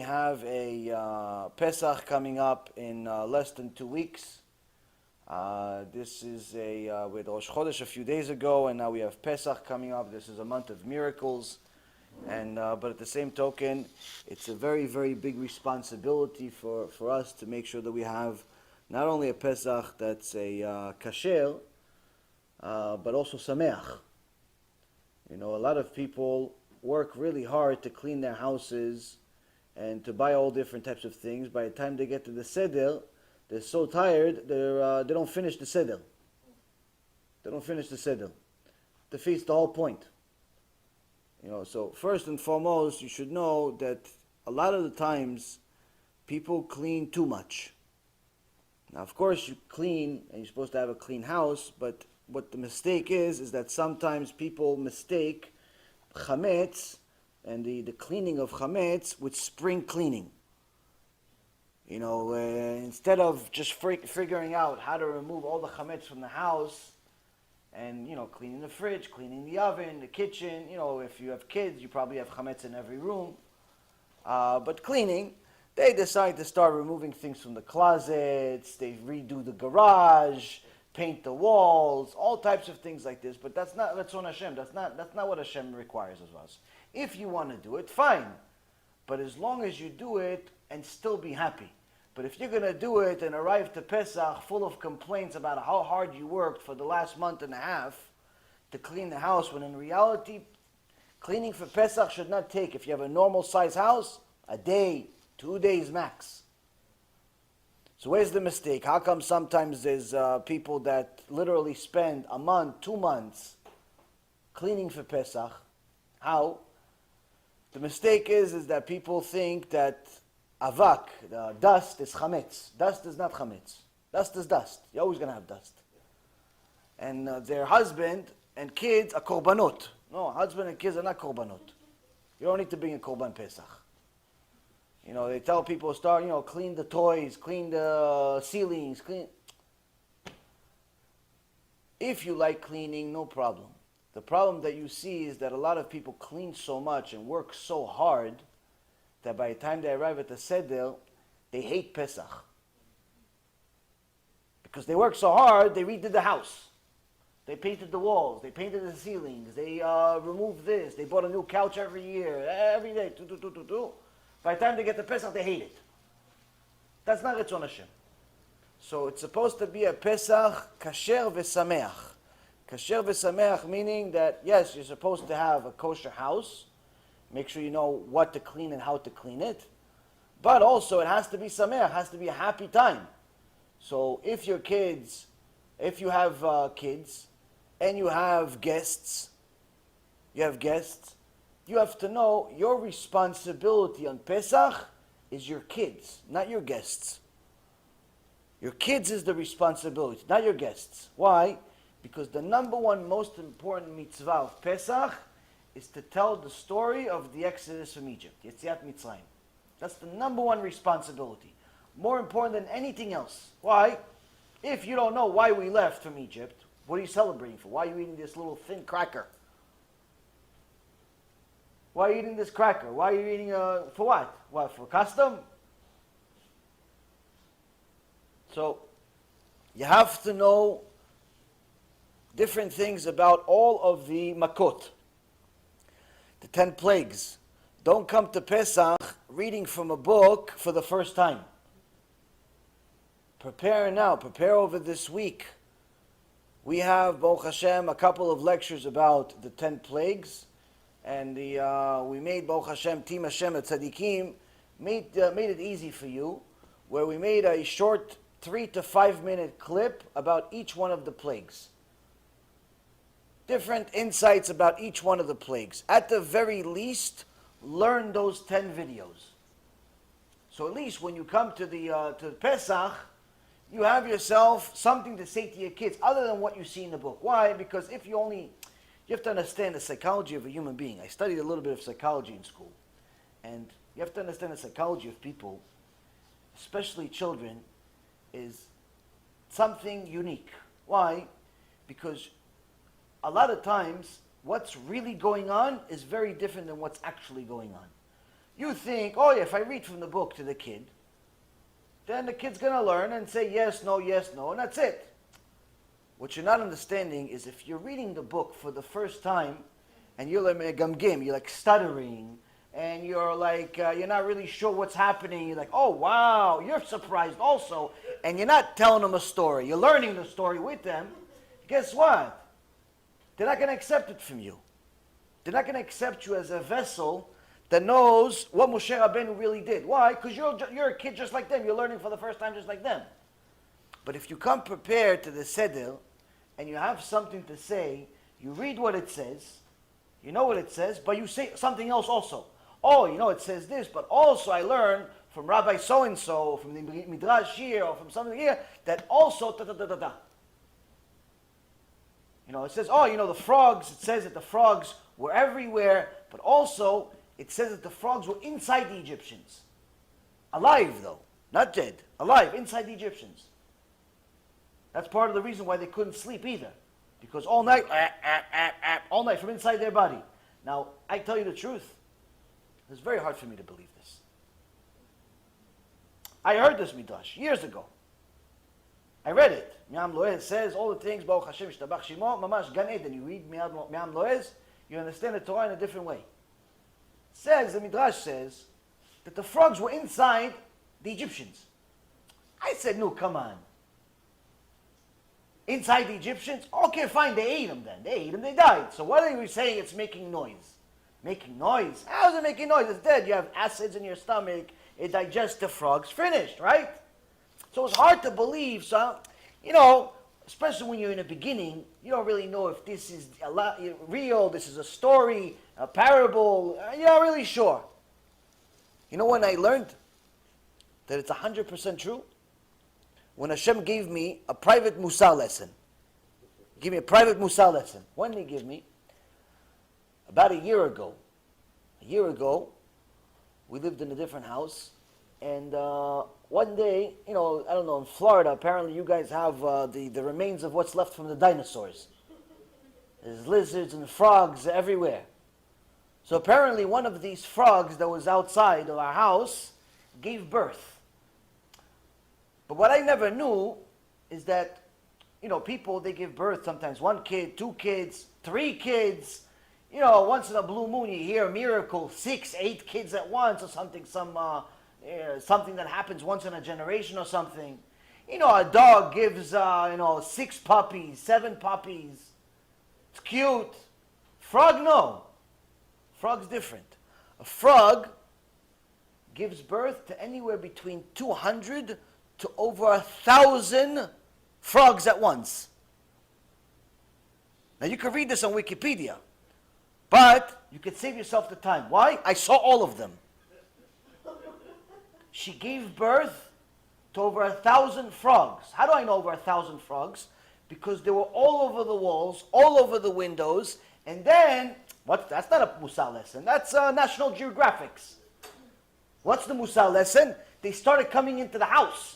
have a Pesach coming up in less than 2 weeks. This is with Rosh Chodesh a few days ago, and now we have Pesach coming up. This is a month of miracles, and but at the same token, it's a very, very big responsibility for us to make sure that we have not only a Pesach that's a kasher, but also sameach. You know, a lot of people work really hard to clean their houses and to buy all different types of things. By the time they get to the Seder, they're so tired, they don't finish the Seder. They don't finish the Seder. Defeats the whole point. You know, so first and foremost, you should know that a lot of the times, people clean too much. Now, of course, you clean, and you're supposed to have a clean house, but what the mistake is that sometimes people mistake chametz and the cleaning of chametz with spring cleaning. You know, instead of just figuring out how to remove all the chametz from the house and, you know, cleaning the fridge, cleaning the oven, the kitchen, you know, if you have kids, you probably have chametz in every room. But cleaning, they decide to start removing things from the closets, they redo the garage, paint the walls, all types of things like this. But that's not Ratzon Hashem. That's not what Hashem requires of us. If you want to do it, fine. But as long as you do it and still be happy. But if you're going to do it and arrive to Pesach full of complaints about how hard you worked for the last month and a half to clean the house, when in reality, cleaning for Pesach should not take, if you have a normal size house, a day, 2 days max. So where's the mistake? How come sometimes there's people that literally spend a month, 2 months cleaning for Pesach? How? The mistake is that people think that avak, dust, is chametz. Dust is not chametz. Dust is dust. You're always going to have dust. And their husband and kids are korbanot. No, husband and kids are not korbanot. You don't need to bring a korban Pesach. You know, they tell people clean the toys, clean the ceilings, clean. If you like cleaning, no problem. The problem that you see is that a lot of people clean so much and work so hard that by the time they arrive at the Seder, they hate Pesach. Because they worked so hard, they redid the house. They painted the walls, they painted the ceilings, they removed this, they bought a new couch every year, every day, By the time they get to Pesach, they hate it. That's not Ratzon Hashem. So it's supposed to be a Pesach kasher v'sameach. Kasher v'sameach meaning that, yes, you're supposed to have a kosher house. Make sure you know what to clean and how to clean it. But also it has to be sameach, it has to be a happy time. So if you have kids and you have guests, you have to know your responsibility on Pesach is your kids, not your guests. Your kids is the responsibility, not your guests. Why? Because the number one most important mitzvah of Pesach is to tell the story of the Exodus from Egypt, Yetziat Mitzrayim. That's the number one responsibility. More important than anything else. Why? If you don't know why we left from Egypt, what are you celebrating for? Why are you eating this little thin cracker? Why are you eating this cracker? Why are you eating, for what? What, for custom? So, you have to know different things about all of the makot. The 10 plagues. Don't come to Pesach reading from a book for the first time. Prepare now. Prepare over this week. We have, Baruch Hashem, a couple of lectures about the 10 plagues. And we made, Baruch Hashem, Team Hashem at Tzadikim, made it easy for you, where we made a short 3 to 5 minute clip about each one of the plagues. Different insights about each one of the plagues. At the very least, learn those 10 videos. So at least when you come to the Pesach, you have yourself something to say to your kids other than what you see in the book. Why? Because if you have to understand the psychology of a human being. I studied a little bit of psychology in school. And you have to understand the psychology of people, especially children, is something unique. Why? Because a lot of times, what's really going on is very different than what's actually going on. You think, oh yeah, if I read from the book to the kid, then the kid's going to learn and say yes, no, and that's it. What you're not understanding is if you're reading the book for the first time and you're like gamgim, you're like stuttering, and you're like, you're not really sure what's happening. You're like, oh wow, you're surprised also, and you're not telling them a story. You're learning the story with them. Guess what? They're not going to accept it from you. They're not going to accept you as a vessel that knows what Moshe Rabbeinu really did. Why? Because you're a kid just like them. You're learning for the first time just like them. But if you come prepared to the Seder and you have something to say, you read what it says, you know what it says, but you say something else also. Oh, you know it says this, but also I learned from Rabbi so-and-so, from the Midrash here, or from something here, that also da-da-da-da-da. You know, it says, oh, you know, the frogs, it says that the frogs were everywhere, but also it says that the frogs were inside the Egyptians. Alive, though. Not dead. Alive, inside the Egyptians. That's part of the reason why they couldn't sleep either. Because all night, all night from inside their body. Now, I tell you the truth, it's very hard for me to believe this. I heard this midrash years ago. I read it. Mi'am Loez says all the things, Baruch Hashem, Shtabach Shimo, Mamash Gan Eden. You read Mi'am Loez, you understand the Torah in a different way. Says, the midrash says, that the frogs were inside the Egyptians. I said, no, come on. Inside the Egyptians? Okay, fine, they ate them then. They ate them, they died. So what are you saying it's making noise? Making noise? How is it making noise? It's dead. You have acids in your stomach. It digests the frogs. Finished, right? So it's hard to believe. So, you know, especially when you're in the beginning, you don't really know if this is real, this is a story, a parable. You're not really sure. You know when I learned that it's 100% true? When Hashem gave me a private MUSSAR lesson. Give me a private MUSSAR lesson. When did He give me? About a year ago. A year ago, we lived in a different house, and one day, you know, I don't know, in Florida, apparently you guys have the remains of what's left from the dinosaurs. There's lizards and frogs everywhere. So apparently one of these frogs that was outside of our house gave birth. But what I never knew is that, you know, people, they give birth sometimes. 1 kid, 2 kids, 3 kids. You know, once in a blue moon you hear a miracle, 6, 8 kids at once or something, something that happens once in a generation or something. You know, a dog gives, 6 puppies, 7 puppies. It's cute. Frog, no. Frog's different. A frog gives birth to anywhere between 200 to over 1,000 frogs at once. Now you can read this on Wikipedia, but you can save yourself the time. Why? I saw all of them. She gave birth to over 1,000 frogs. How do I know over 1,000 frogs? Because they were all over the walls, all over the windows, and then, that's not a MUSSAR lesson, that's National Geographics. What's the MUSSAR lesson? They started coming into the house.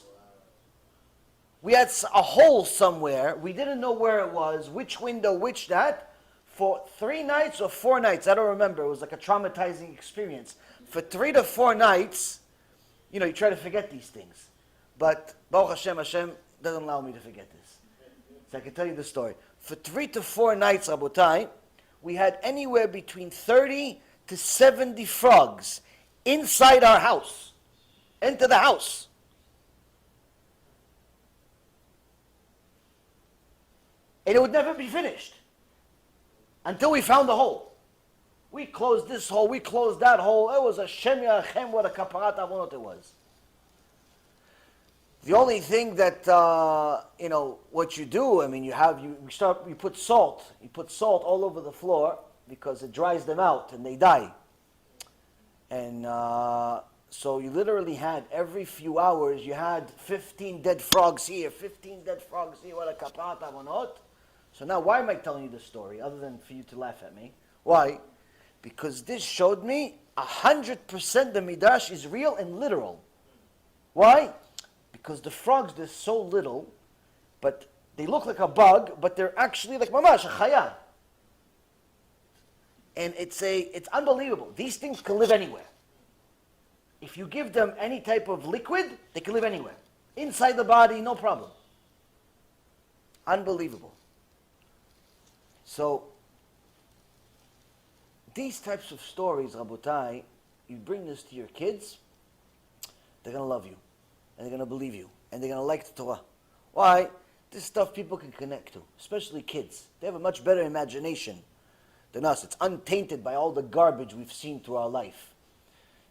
We had a hole somewhere. We didn't know where it was, which window, which that. For 3 nights or 4 nights, I don't remember. It was like a traumatizing experience. For 3 to 4 nights, you know, you try to forget these things. But Baruch Hashem doesn't allow me to forget this. So I can tell you the story. For 3 to 4 nights, Rabotai, we had anywhere between 30 to 70 frogs inside our house. Into the house. And it would never be finished until we found the hole. We closed this hole, we closed that hole. It was a Shem Yachem, what a kaparat avonot it was. The only thing that, what you do, I mean, you put salt. You put salt all over the floor because it dries them out and they die. And so you literally had, every few hours, you had 15 dead frogs here, 15 dead frogs here, what a kaparat avonot. So now, why am I telling you this story, other than for you to laugh at me? Why? Because this showed me 100% the Midrash is real and literal. Why? Because the frogs, they're so little, but they look like a bug, but they're actually like mamash, a chaya. And it's unbelievable. These things can live anywhere. If you give them any type of liquid, they can live anywhere. Inside the body, no problem. Unbelievable. So, these types of stories, Rabotai, you bring this to your kids, they're going to love you. And they're going to believe you. And they're going to like the Torah. Why? This stuff people can connect to, especially kids. They have a much better imagination than us. It's untainted by all the garbage we've seen through our life.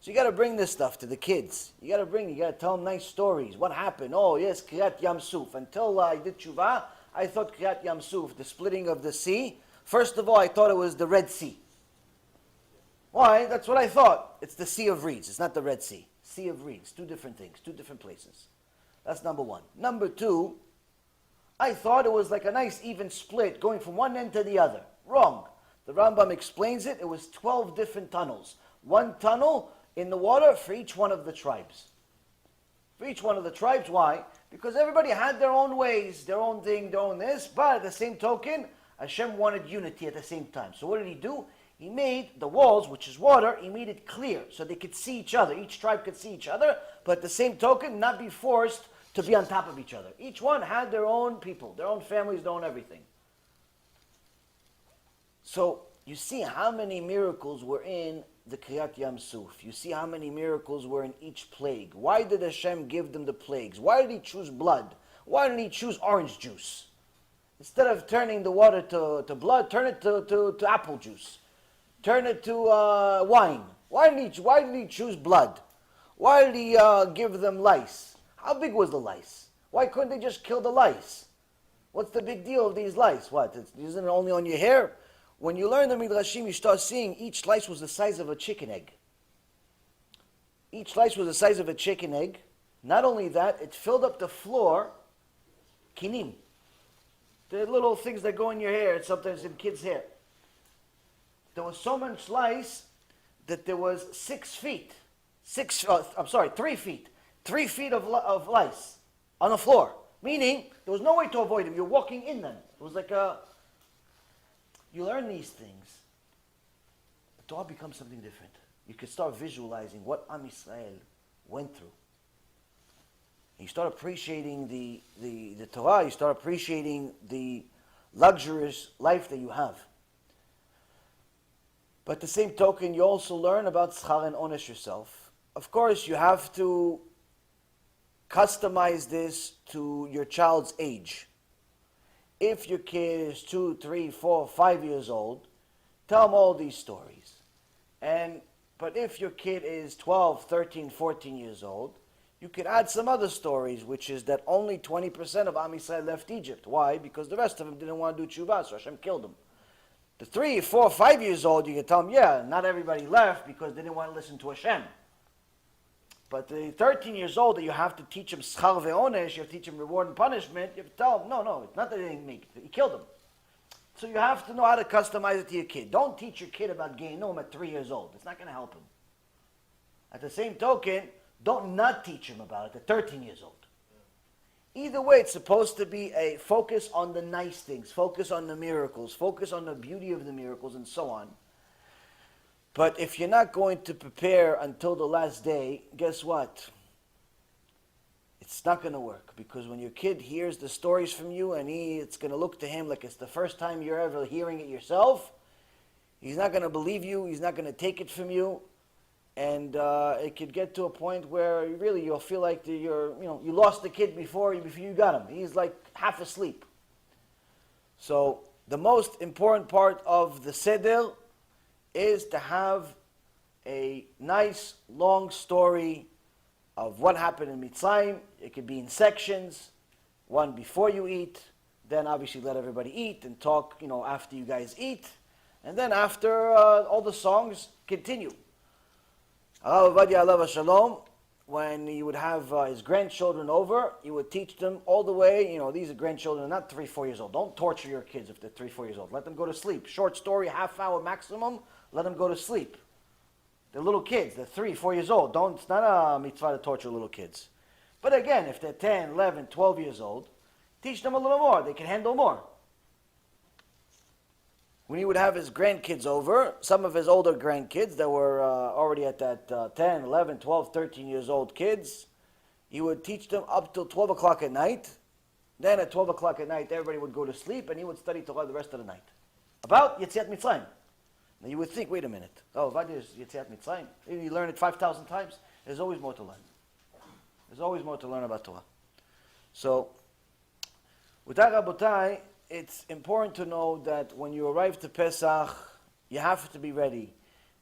So you got to bring this stuff to the kids. You got to tell them nice stories. What happened? Oh, yes, Kriyat Yam Suf. Until I did Tshuva, I thought Kriyat Yam Suf, the splitting of the sea, first of all, I thought it was the Red Sea. Why? That's what I thought. It's the Sea of Reeds. It's not the Red Sea. Sea of Reeds. Two different things. Two different places. That's number one. Number two, I thought it was like a nice even split going from one end to the other. Wrong. The Rambam explains it. It was 12 different tunnels. One tunnel in the water for each one of the tribes. For each one of the tribes. Why? Because everybody had their own ways, their own thing, their own this. But at the same token, Hashem wanted unity at the same time. So what did he do? He made the walls, which is water, he made it clear so they could see each other. Each tribe could see each other, but at the same token, not be forced to be on top of each other. Each one had their own people, their own families, their own everything. So you see how many miracles were in the Kriyat Yam Suf. You see how many miracles were in each plague. Why did Hashem give them the plagues? Why did he choose blood? Why didn't he choose orange juice? Instead of turning the water to blood, turn it to apple juice. Turn it to wine. Why did he choose blood? Why did he give them lice? How big was the lice? Why couldn't they just kill the lice? What's the big deal of these lice? What? Isn't it only on your hair? When you learn the Midrashim, you start seeing each lice was the size of a chicken egg. Each lice was the size of a chicken egg. Not only that, it filled up the floor, kinim. The little things that go in your hair, sometimes in kids' hair. There was so much lice that there was 6 feet. 3 feet. 3 feet of lice on the floor. Meaning, there was no way to avoid them. You're walking in them. It was like a... You learn these things. The Torah becomes something different. You can start visualizing what Am Yisrael went through. You start appreciating the Torah. You start appreciating the luxurious life that you have. But at the same token, you also learn about schar and onesh yourself. Of course, you have to customize this to your child's age. If your kid is 2, 3, 4, 5 years old, tell them all these stories. But if your kid is 12, 13, 14 years old, you could add some other stories, which is that only 20% of Am Yisrael left Egypt. Why? Because the rest of them didn't want to do tshuva, so Hashem killed them. The 3, 4, 5 years old, you can tell them, yeah, not everybody left because they didn't want to listen to Hashem. But the 13 years old, that you have to teach them schar ve'onesh, you have to teach them reward and punishment, you have to tell them, no, it's not that they didn't make it, he killed them. So you have to know how to customize it to your kid. Don't teach your kid about Gehinnom at 3 years old. It's not going to help him. At the same token, don't not teach him about it at 13 years old. Either way, it's supposed to be a focus on the nice things, focus on the miracles, focus on the beauty of the miracles, and so on. But if you're not going to prepare until the last day, guess what? It's not going to work. Because when your kid hears the stories from you and it's going to look to him like it's the first time you're ever hearing it yourself, he's not going to believe you, he's not going to take it from you. And it could get to a point where really you'll feel like you lost the kid before you got him. He's like half asleep. So the most important part of the Seder is to have a nice long story of what happened in Mitzrayim. It could be in sections, one before you eat, then obviously let everybody eat and talk, after you guys eat, and then after all the songs continue. Rav Ovadia alav hashalom, when he would have his grandchildren over, he would teach them all the way, these are grandchildren, not 3, 4 years old. Don't torture your kids if they're 3, 4 years old. Let them go to sleep. Short story, half hour maximum, let them go to sleep. They're little kids, they're 3, 4 years old. It's not a mitzvah to torture little kids. But again, if they're 10, 11, 12 years old, teach them a little more. They can handle more. when he would have his grandkids over, some of his older grandkids that were already at that 10, 11, 12, 13 years old kids, he would teach them up till 12 o'clock at night. Then at 12 o'clock at night, everybody would go to sleep, and he would study Torah the rest of the night. About Yetziat Mitzrayim. Now you would think, wait a minute. Oh, what is Yetziat Mitzrayim? You learn it 5,000 times. There's always more to learn. There's always more to learn about Torah. So, with that, Rabotai, it's important to know that when you arrive to PeSach, you have to be ready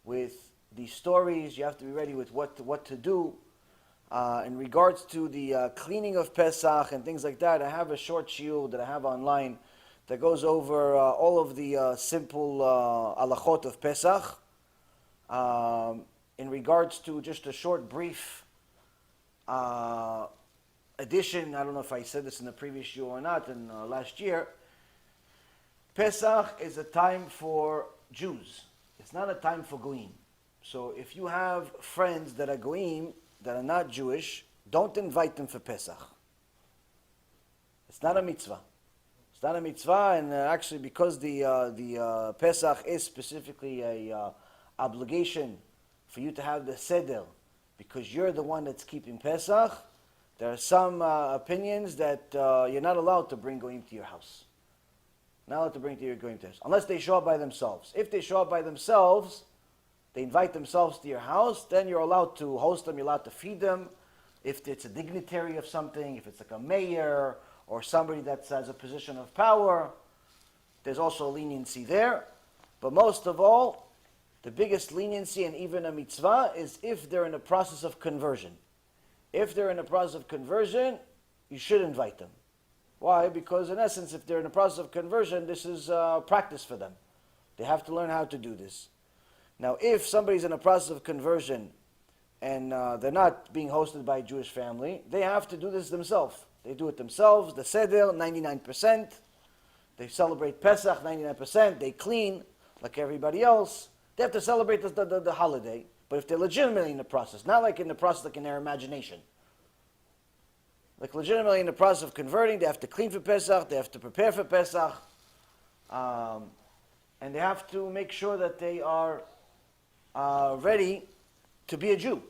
with these stories. You have to be ready with what to do. In regards to the cleaning of PeSach and things like that, I have a short shiur that I have online that goes over all of the simple halachot of PeSach. In regards to just a short, brief addition, I don't know if I said this in the previous shiur or not, in last year, PeSach is a time for Jews. It's not a time for Goyim. So if you have friends that are Goyim, that are not Jewish, don't invite them for PeSach. It's not a mitzvah. It's not a mitzvah, and actually because the PeSach is specifically a obligation for you to have the Seder, because you're the one that's keeping PeSach, there are some opinions that you're not allowed to bring Goyim to your house. Not allowed to bring Goyim to your house, unless they show up by themselves. If they show up by themselves, they invite themselves to your house, then you're allowed to host them, you're allowed to feed them. If it's a dignitary of something, if it's like a mayor or somebody that has a position of power, there's also leniency there. But most of all, the biggest leniency and even a mitzvah is if they're in the process of conversion. If they're in the process of conversion, you should invite them. Why? Because in essence, if they're in the process of conversion, this is practice for them. They have to learn how to do this. Now, if somebody's in a process of conversion and they're not being hosted by a Jewish family, they have to do this themselves. They do it themselves. The Seder, 99%. They celebrate PeSach, 99%. They clean like everybody else. They have to celebrate the holiday. But if they're legitimately in the process, not like in the process like in their imagination. Like legitimately in the process of converting, they have to clean for PeSach, they have to prepare for PeSach, and they have to make sure that they are ready to be a Jew.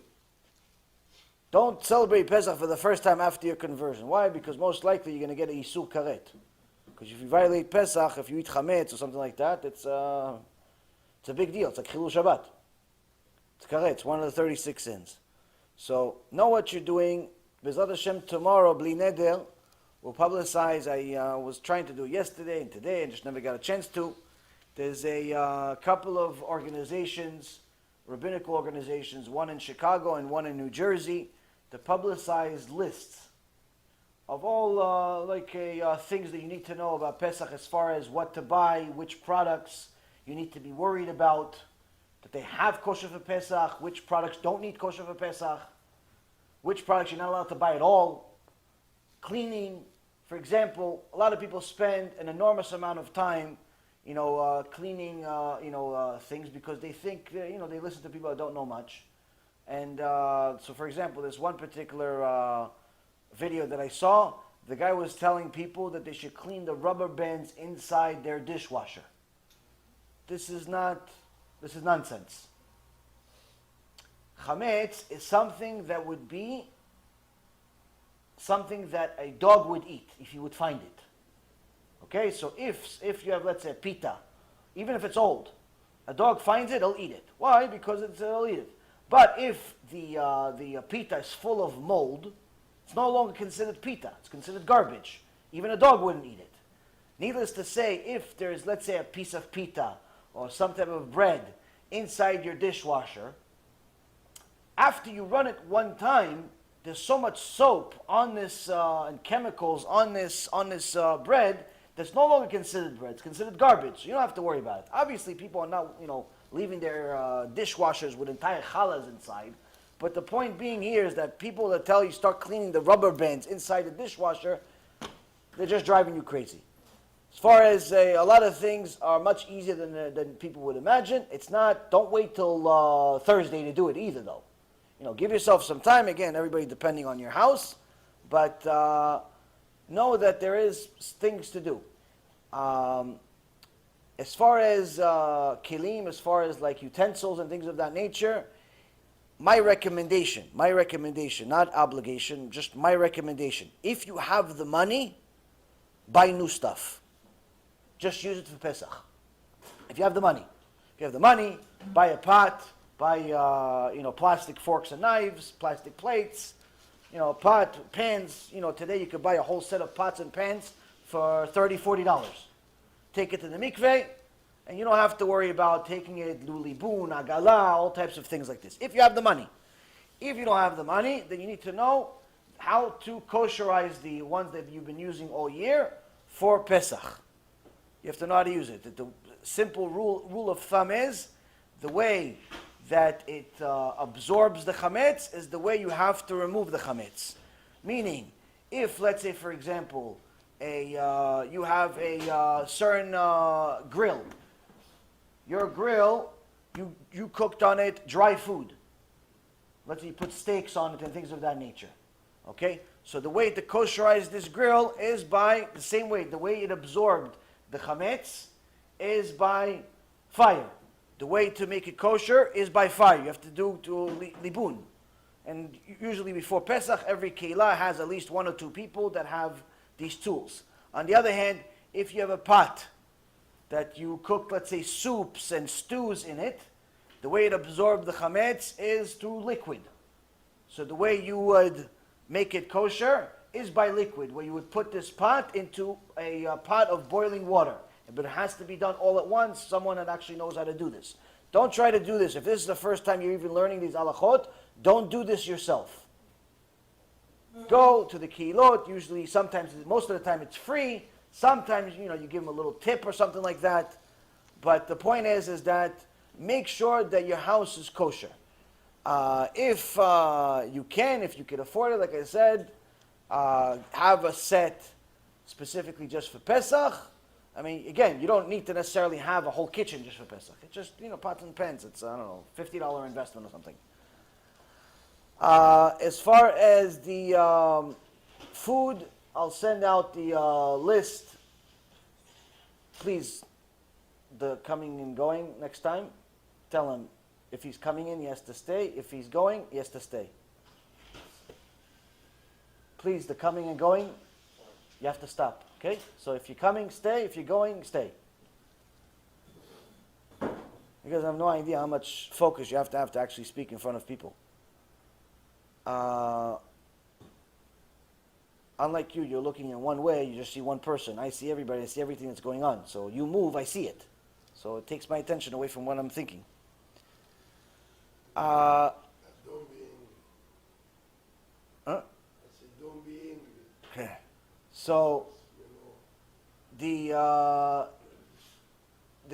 Don't celebrate Pesach for the first time after your conversion. Why? Because most likely you're going to get a Isur Karet. Because if you violate Pesach, if you eat Chametz or something like that, it's a big deal. It's like Chilul Shabbat. It's Karet. It's one of the 36 sins. So know what you're doing. B'ezrat Hashem, tomorrow, Bli Neder, we'll publicize. I was trying to do it yesterday and today and just never got a chance to. There's a couple of organizations, rabbinical organizations, one in Chicago and one in New Jersey, to publicize lists of all things that you need to know about Pesach as far as what to buy, which products you need to be worried about, that they have kosher for Pesach, which products don't need kosher for Pesach, which products you're not allowed to buy at all, cleaning. For example, a lot of people spend an enormous amount of time cleaning, things because they think, they listen to people that don't know much. And so, for example, there's one particular video that I saw. The guy was telling people that they should clean the rubber bands inside their dishwasher. This is nonsense. Chametz is something that would be something that a dog would eat if he would find it. Okay, so if you have, let's say, pita, even if it's old, a dog finds it, he'll eat it. Why? Because he'll eat it. But if the pita is full of mold, it's no longer considered pita. It's considered garbage. Even a dog wouldn't eat it. Needless to say, if there's, let's say, a piece of pita or some type of bread inside your dishwasher, after you run it one time, there's so much soap on this and chemicals on this bread that's no longer considered bread. It's considered garbage. You don't have to worry about it. Obviously, people are not, leaving their dishwashers with entire challahs inside. But the point being here is that people that tell you start cleaning the rubber bands inside the dishwasher, they're just driving you crazy. As far as a lot of things are much easier than people would imagine. It's not. Don't wait till Thursday to do it either, though. Give yourself some time. Again, everybody depending on your house, but know that there is things to do. As far as kelim, as far as like utensils and things of that nature, my recommendation, not obligation, just my recommendation. If you have the money, buy new stuff. Just use it for Pesach. If you have the money, buy a pot, buy plastic forks and knives, plastic plates, pot, pans. Today you could buy a whole set of pots and pans for $30, $40. Take it to the mikveh, and you don't have to worry about taking it lulibun, agala, all types of things like this. If you have the money. If you don't have the money, then you need to know how to kosherize the ones that you've been using all year for Pesach. You have to know how to use it. The simple rule of thumb is the way that it absorbs the chametz is the way you have to remove the chametz. Meaning, if, let's say, for example, you have a certain grill. Your grill, you cooked on it dry food. Let's say you put steaks on it and things of that nature. Okay? So the way to kosherize this grill is by the same way. The way it absorbed the chametz is by fire. The way to make it kosher is by fire. You have to do libun. And usually before Pesach, every keilah has at least one or two people that have these tools. On the other hand, if you have a pot that you cook, let's say, soups and stews in it, the way it absorbs the chametz is through liquid. So the way you would make it kosher is by liquid, where you would put this pot into a pot of boiling water. But it has to be done all at once, someone that actually knows how to do this. Don't try to do this. If this is the first time you're even learning these halachot, don't do this yourself. Go to the keilot. Usually, sometimes, most of the time, it's free. Sometimes, you give them a little tip or something like that. But the point is that make sure that your house is kosher. If you can afford it, like I said, have a set specifically just for Pesach. I mean, again, you don't need to necessarily have a whole kitchen just for Pesach. It's just, pots and pans. It's, $50 investment or something. As far as the food, I'll send out the list. Please, the coming and going next time, tell him if he's coming in, he has to stay. If he's going, he has to stay. Please, the coming and going, you have to stop. Okay? So if you're coming, stay. If you're going, stay. Because I have no idea how much focus you have to actually speak in front of people. Unlike you're looking in one way, you just see one person. I see everybody, I see everything that's going on. So you move, I see it. So it takes my attention away from what I'm thinking. Don't be angry. Huh? I said, don't be angry. Okay. So the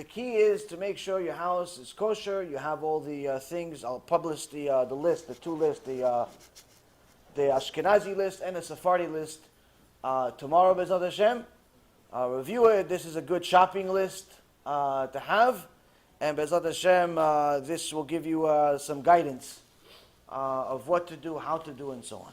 key is to make sure your house is kosher. You have all the things. I'll publish the list, the two lists, the Ashkenazi list and the Sephardi list tomorrow, B'ezrat Hashem. Review it. This is a good shopping list to have. And B'ezrat Hashem, this will give you some guidance of what to do, how to do, and so on.